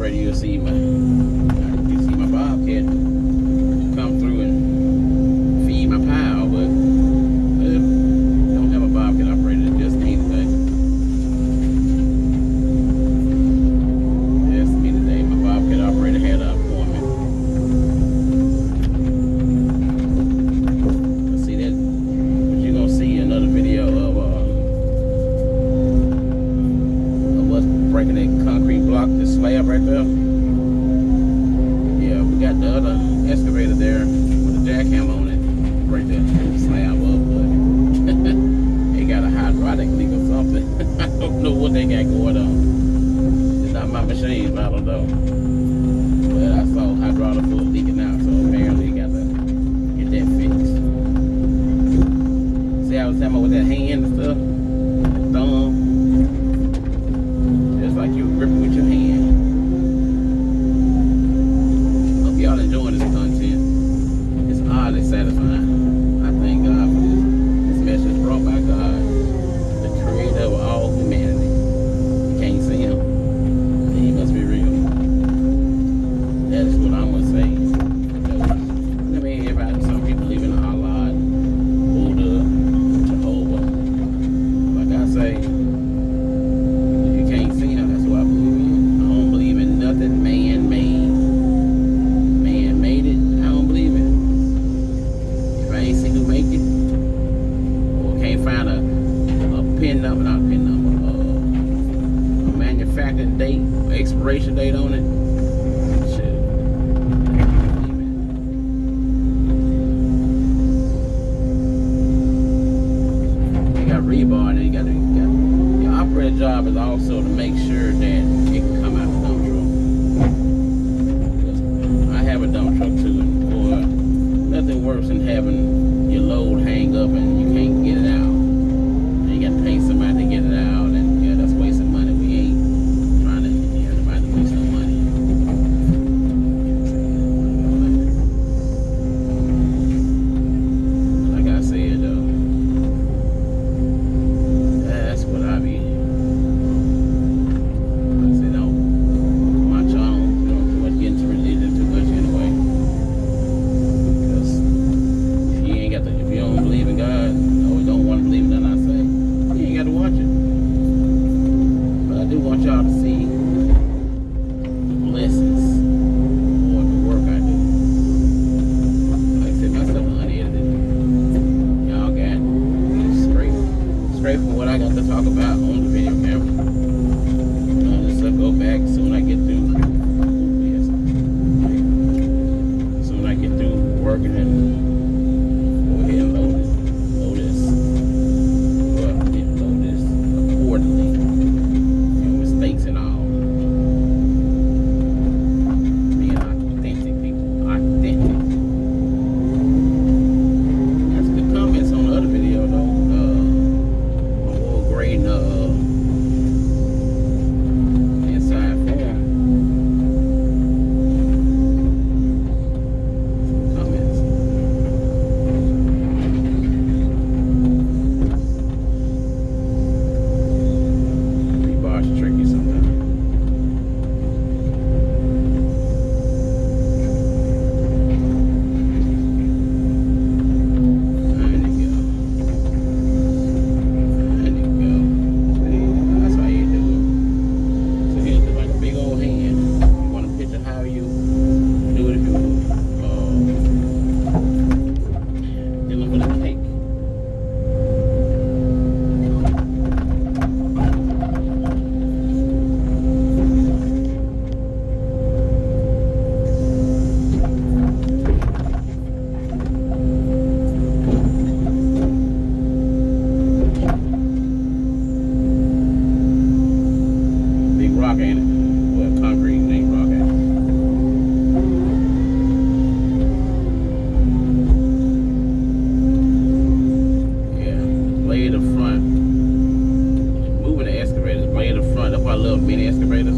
operator, you'll see my bobcat come through and feed my pile, but don't have a bobcat operator. Just me today. Just me today. My bobcat operator had an appointment. See that? But you're gonna see another video of what's breaking that concrete block, the slab right there. Yeah, we got the other excavator there with a jackhammer on it, break that slab up, but they got a hydraulic leak or something. I don't know what they got going on. It's not my machine, but I don't know. But I saw hydraulic fluid leaking out, so apparently you got to get that fixed. See, I was talking about with that hand and stuff, that thumb, just like you grip it with your hand. Hope y'all enjoying this content. It's oddly satisfying. I thank God for this. This message brought by God, the creator of all humanity. You can't see him, then he must be real. That is what I'm gonna say. Because, I mean, everybody, some people believe in Allah, Buddha, Jehovah. Like I say, if you can't see him, that's what I believe in. I don't believe in nothing man-made. Man made it, I don't believe in it. If I ain't seen who make it, or can't find a pin number, not a pin number, a manufacturing date, expiration date on it, shit, I can't believe it. You got rebar and you got your operator job is also to make sure that it can come out the dump truck. I have a dump truck too, or nothing worse than having your load hang up and you can't get it out. And you got to pay somebody to get it out, and yeah, that's wasting money. We ain't trying to get everybody to waste no money. Like I said, that's what I be. Like I said, don't watch on, don't too much get into religion too much anyway. Because if you don't believe in God, or don't want to believe in nothing I say, you ain't got to watch it. But I do want y'all to see the blessings or the work I do. Like I said, my stuff is unedited. Y'all got straight from what I got to talk about on the video camera. This stuff go back soon I get through. Soon I get through working and go ahead and load this accordingly. Mistakes and all. Being authentic, people. Authentic. There's good comments on the other video though. Oil grading inside form. Some comments. Rebar's tricky sometimes. There you go. There you go. See, that's how you do it. So here's like a big old hand. You want to picture how you do it if you dealing with a cake. Big rock, ain't it? Well, concrete ain't rock, ain't it? Yeah, blade of front. Moving the excavators, blade of front. That's why I love mini excavators.